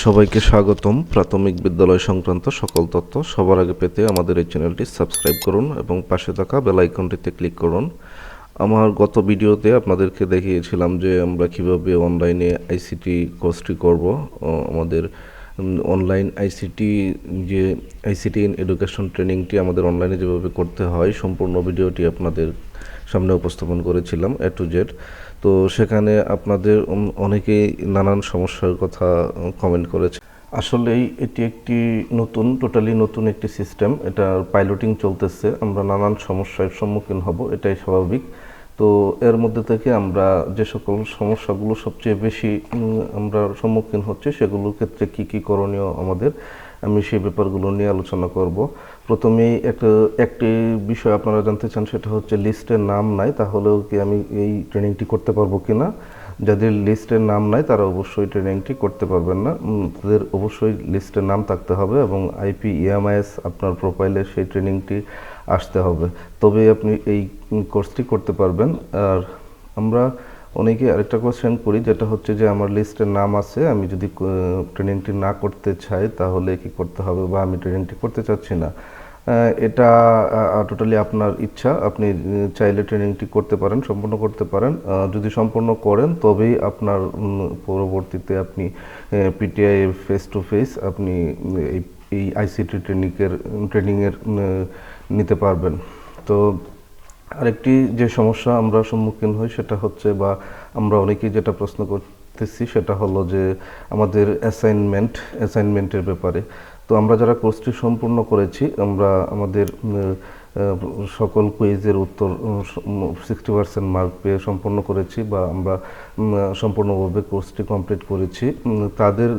সবাইকে স্বাগতম। প্রাথমিক বিদ্যালয় সংক্রান্ত সকল তথ্য সবার আগে পেতে আমাদের এই চ্যানেলটি সাবস্ক্রাইব করুন এবং পাশে থাকা বেল আইকনটিতে ক্লিক করুন। আমার গত ভিডিওতে আপনাদেরকে দেখিয়েছিলাম যে আমরা কিভাবে অনলাইনে আইসিটি কোর্সটি করব। আমাদের অনলাইন আইসিটি যে আইসিটি ইন এডুকেশন ট্রেনিংটি আমাদের অনলাইনে যেভাবে করতে হয় সম্পূর্ণ ভিডিওটি আপনাদের সামনে উপস্থাপন করেছিলাম A to Z। তো সেখানে আপনাদের অনেকেই নানান সমস্যার কথা কমেন্ট করেছে। আসলেই এটি একটি টোটালি নতুন একটি সিস্টেম, এটার পাইলটিং চলতেছে, আমরা নানান সমস্যার সম্মুখীন হব, এটাই স্বাভাবিক। তো এর মধ্যে থেকে আমরা যে সকল সমস্যাগুলো সবচেয়ে বেশি আমরা সম্মুখীন হচ্ছে সেগুলোর ক্ষেত্রে কী করণীয় আমাদের, আমি সেই ব্যাপারগুলো নিয়ে আলোচনা করব। প্রথমেই একটি বিষয় আপনারা জানতে চান, সেটা হচ্ছে লিস্টের নাম নাই, তাহলেও কি আমি এই ট্রেনিংটি করতে পারবো কি না। যাদের লিস্টের নাম নাই তারা অবশ্যই ট্রেনিংটি করতে পারবেন না, তাদের অবশ্যই লিস্টের নাম থাকতে হবে এবং IPEMIS আপনার প্রোফাইলে সেই ট্রেনিংটি আসতে হবে, তবে আপনি এই কোর্সটি করতে পারবেন। আর আমরা অনেকে আরেকটা কোয়েশ্চেন করি, যেটা হচ্ছে যে আমার লিস্টের নাম আছে, আমি যদি ট্রেনিংটি না করতে চাই তাহলে কি করতে হবে, বা আমি ট্রেনিংটি করতে চাচ্ছি না। এটা টোটালি আপনার ইচ্ছা, আপনি চাইলে ট্রেনিংটি করতে পারেন, সম্পূর্ণ করতে পারেন। যদি সম্পূর্ণ করেন তবেই আপনার পরবর্তীতে আপনি PTI ফেস টু ফেস আপনি এই ICT ট্রেনিংয়ের নিতে পারবেন। তো আরেকটি যে সমস্যা আমরা সম্মুখীন হই সেটা হচ্ছে, বা আমরা অনেকেই যেটা প্রশ্ন করতেছি সেটা হলো যে আমাদের অ্যাসাইনমেন্টের ব্যাপারে। তো আমরা যারা কোর্সটি সম্পূর্ণ করেছি, আমরা আমাদের সকল কুইজের উত্তর 60% মার্ক পেয়ে সম্পূর্ণ করেছি, বা আমরা সম্পূর্ণভাবে কোর্সটি কমপ্লিট করেছি। তাদের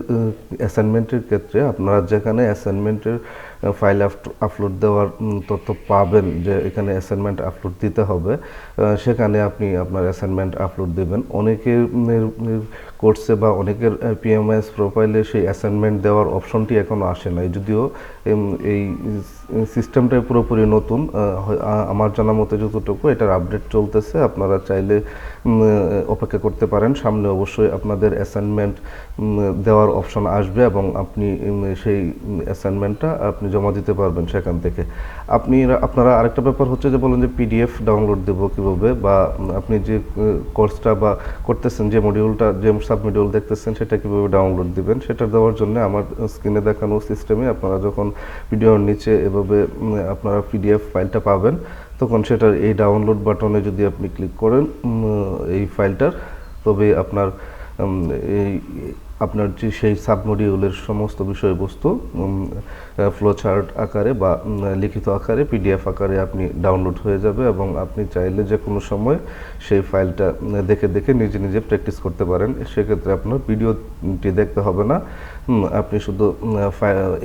অ্যাসাইনমেন্টের ক্ষেত্রে আপনারা যেখানে অ্যাসাইনমেন্টের ফাইল আপলোড দেওয়ার তথ্য পাবেন, যে এখানে অ্যাসাইনমেন্ট আপলোড দিতে হবে, সেখানে আপনি আপনার অ্যাসাইনমেন্ট আপলোড দেবেন। অনেকের কোর্সে বা অনেকের PMIS প্রোফাইলে সেই অ্যাসাইনমেন্ট দেওয়ার অপশনটি এখনও আসে নাই, যদিও এই সিস্টেমটাই পুরোপুরি নতুন। আমার জানা মতে যতটুকু এটার আপডেট চলতেছে, আপনারা চাইলে অপেক্ষা করতে পারেন, সামনে অবশ্যই আপনাদের অ্যাসাইনমেন্ট দেওয়ার অপশন আসবে এবং আপনি সেই অ্যাসাইনমেন্টটা আপনি জমা দিতে পারবেন সেখান থেকে। আপনারা আরেকটা ব্যাপার হচ্ছে যে বলেন যে PDF ডাউনলোড দেবো কীভাবে, বা আপনি যে কোর্সটা বা করতেছেন, যে মডিউলটা, যে সাবমডিউল দেখতেছেন সেটা কীভাবে ডাউনলোড দিবেন, সেটা দেওয়ার জন্য আমার স্ক্রিনে দেখানো সিস্টেমে আপনারা যখন ভিডিওর নিচে এভাবে আপনারা PDF ফাইলটা পাবেন, তখন সেটার এই ডাউনলোড বাটনে যদি আপনি ক্লিক করেন এই ফাইলটার, তবে আপনার যে সেই সাবমডিউলের সমস্ত বিষয়বস্তু ফ্লোচার্ট আকারে বা লিখিত আকারে PDF আকারে আপনি ডাউনলোড হয়ে যাবে, এবং আপনি চাইলে যে কোনো সময় সেই ফাইলটা দেখে দেখে নিজে নিজে প্র্যাকটিস করতে পারেন। সেক্ষেত্রে আপনার ভিডিওটি দেখতে হবে না, আপনি শুধু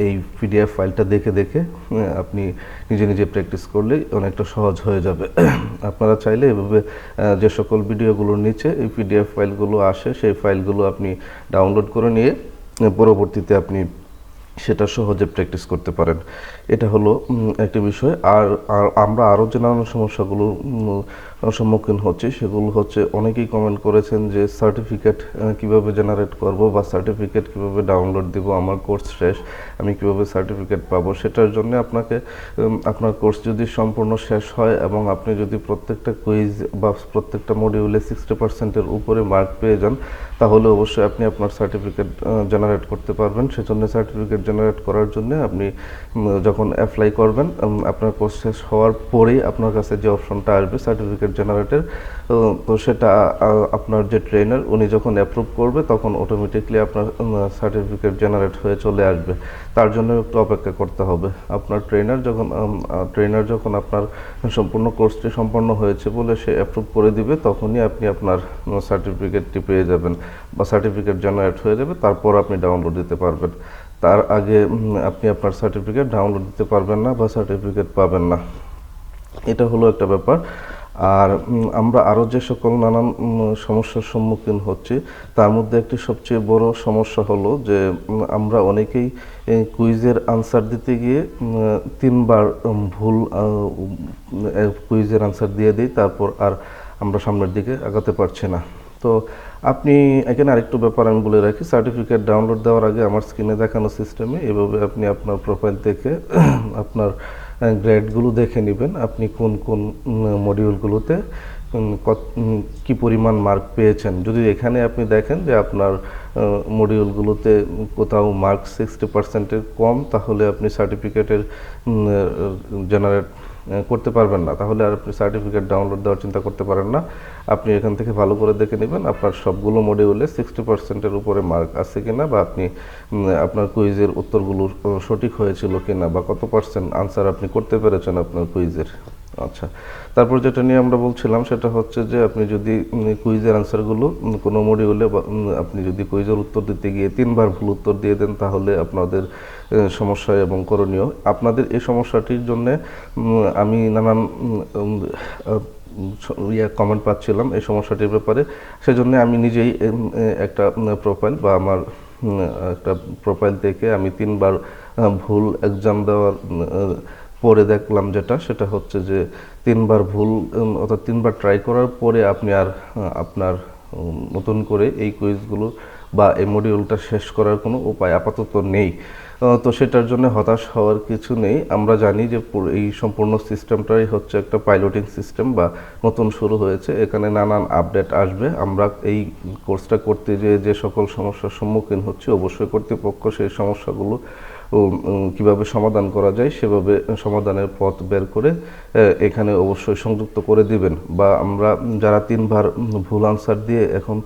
এই PDF ফাইলটা দেখে দেখে আপনি নিজে নিজে প্র্যাকটিস করলেই অনেকটা সহজ হয়ে যাবে। আপনারা চাইলে এভাবে যে সকল ভিডিওগুলোর নিচে এই PDF ফাইলগুলো আসে, সেই ফাইলগুলো আপনি ডাউনলোড করে নিয়ে পরবর্তীতে আপনি সেটা সহজে প্র্যাকটিস করতে পারেন। এটা হলো একটি বিষয়। আর আমরা আরও যে নানান সমস্যাগুলো সম্মুখীন হচ্ছে সেগুলো হচ্ছে, অনেকেই কমেন্ট করেছেন যে সার্টিফিকেট কিভাবে জেনারেট করব, বা সার্টিফিকেট কিভাবে ডাউনলোড দিব, আমার কোর্স শেষ, আমি কিভাবে সার্টিফিকেট পাবো। সেটার জন্য আপনাকে আপনার কোর্স যদি সম্পূর্ণ শেষ হয় এবং আপনি যদি প্রত্যেকটা কুইজ বা প্রত্যেকটা মডিউলে 60%-এর উপরে মার্ক পেয়ে যান, তাহলে অবশ্যই আপনি আপনার সার্টিফিকেট জেনারেট করতে পারবেন। সেজন্য সার্টিফিকেট জেনারেট করার জন্য আপনি যখন অ্যাপ্লাই করবেন, আপনার কোর্স শেষ হওয়ার পরেই আপনার কাছে যে অপশনটা আসবে সার্টিফিকেট জেনারেটের, তো সেটা আপনার যে ট্রেনার উনি যখন অ্যাপ্রুভ করবে তখন অটোমেটিকলি আপনার সার্টিফিকেট জেনারেট হয়ে চলে আসবে। তার জন্য একটু অপেক্ষা করতে হবে। আপনার ট্রেনার যখন আপনার সম্পূর্ণ কোর্সটি সম্পন্ন হয়েছে বলে সে অ্যাপ্রুভ করে দিবে, তখনই আপনি আপনার সার্টিফিকেটটি পেয়ে যাবেন বা সার্টিফিকেট জেনারেট হয়ে যাবে, তারপর আপনি ডাউনলোড দিতে পারবেন। তার আগে আপনি আপনার সার্টিফিকেট ডাউনলোড দিতে পারবেন না বা সার্টিফিকেট পাবেন না। এটা হলো একটা ব্যাপার। আর আমরা আরও যে সকল নানান সমস্যার সম্মুখীন হচ্ছি, তার মধ্যে একটি সবচেয়ে বড় সমস্যা হলো যে আমরা অনেকেই কুইজের আনসার দিতে গিয়ে 3বার ভুল কুইজের আনসার দিয়ে দিই, তারপর আর আমরা সামনের দিকে আগাতে পারছি না। তো আপনি এখানে আরেকটু ব্যাপার আমি বলে রাখি, সার্টিফিকেট ডাউনলোড দেওয়ার আগে আমার স্ক্রিনে দেখানো সিস্টেমে এভাবে আপনি আপনার প্রোফাইল থেকে আপনার গ্রেডগুলো দেখে নেবেন, আপনি কোন কোন মডিউলগুলোতে কি পরিমাণ মার্ক পেয়েছেন। যদি এখানে আপনি দেখেন যে আপনার মডিউলগুলোতে কোথাও মার্ক 60%-এর কম, তাহলে আপনি সার্টিফিকেটের জেনারেট করতে পারবেন না, তাহলে আর আপনি সার্টিফিকেট ডাউনলোড দেওয়ার চিন্তা করতে পারেন না। আপনি এখান থেকে ভালো করে দেখে নেবেন আপনার সবগুলো মডিউলে 60%-এর উপরে মার্ক আছে কিনা, বা আপনি আপনার কুইজের উত্তরগুলো সঠিক হয়েছিল কিনা, বা কত পার্সেন্ট আনসার আপনি করতে পেরেছেন আপনার কুইজের। আচ্ছা, তারপর যেটা নিয়ে আমরা বলছিলাম সেটা হচ্ছে যে আপনি যদি কুইজের আনসারগুলো কোনো মডিউলে আপনি যদি কুইজের উত্তর দিতে গিয়ে 3বার ভুল উত্তর দিয়ে দেন, তাহলে আপনাদের সমস্যা এবং করণীয়। আপনাদের এই সমস্যাটির জন্যে আমি নানান কমেন্ট পাচ্ছিলাম এই সমস্যাটির ব্যাপারে, সেজন্য আমি নিজেই একটা প্রোফাইল বা আমার একটা প্রোফাইল থেকে আমি 3বার ভুল এক্সাম দেওয়ার পরে দেখলাম সেটা হচ্ছে যে 3বার ভুল অর্থাৎ 3বার ট্রাই করার পরে আপনি আর আপনার নতুন করে এই কুইজগুলো বা এই মডিউলটা শেষ করার কোনো উপায় আপাতত নেই। তো সেটার জন্য হতাশ হওয়ার কিছু নেই। আমরা জানি যে এই সম্পূর্ণ সিস্টেমটাই হচ্ছে একটা পাইলটিং সিস্টেম বা নতুন শুরু হয়েছে, এখানে নানান আপডেট আসবে। আমরা এই কোর্সটা করতে যেয়ে যে সকল সমস্যার সম্মুখীন হচ্ছি, অবশ্যই কর্তৃপক্ষ সেই সমস্যাগুলো কিভাবে সমাধান করা যায় সেভাবে সমাধানের পথ বের করে এখানে অবশ্যই সংযুক্ত করে দিবেন। বা আমরা যারা 3বার ভুল আনসার দিয়ে এখন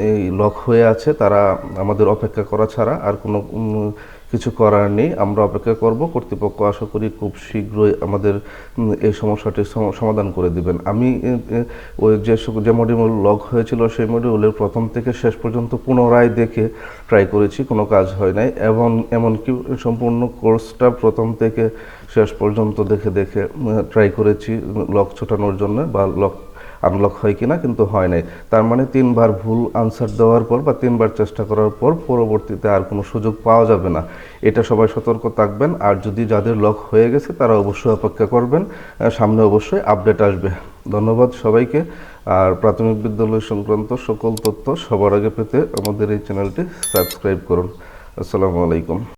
এই লক হয়ে আছে, তারা আমাদের অপেক্ষা করা ছাড়া আর কোনো কিছু করার নেই। আমরা অপেক্ষা করব, কর্তৃপক্ষ আশা করি খুব শীঘ্রই আমাদের এই সমস্যাটির সমাধান করে দিবেন। আমি ওই যে মডিউল লক হয়েছিল সেই মডিউলের প্রথম থেকে শেষ পর্যন্ত পুনরায় দেখে ট্রাই করেছি, কোনো কাজ হয় নাই। এবং এমনকি সম্পূর্ণ কোর্সটা প্রথম থেকে শেষ পর্যন্ত দেখে দেখে ট্রাই করেছি লক ছোটানোর জন্য, বা লক আনলক হয় কিনা, কিন্তু হয় নাই। তার মানে 3বার ভুল আনসার দেওয়ার পর বা 3বার চেষ্টা করার পর পরবর্তীতে আর কোনো সুযোগ পাওয়া যাবে না, এটা সবাই সতর্ক থাকবেন। আর যদি যাদের লক হয়ে গেছে তারা অবশ্যই অপেক্ষা করবেন, সামনে অবশ্যই আপডেট আসবে। ধন্যবাদ সবাইকে। আর প্রাথমিক বিদ্যালয় সংক্রান্ত সকল তথ্য সবার আগে পেতে আমাদের এই চ্যানেলটি সাবস্ক্রাইব করুন। আসসালামু আলাইকুম।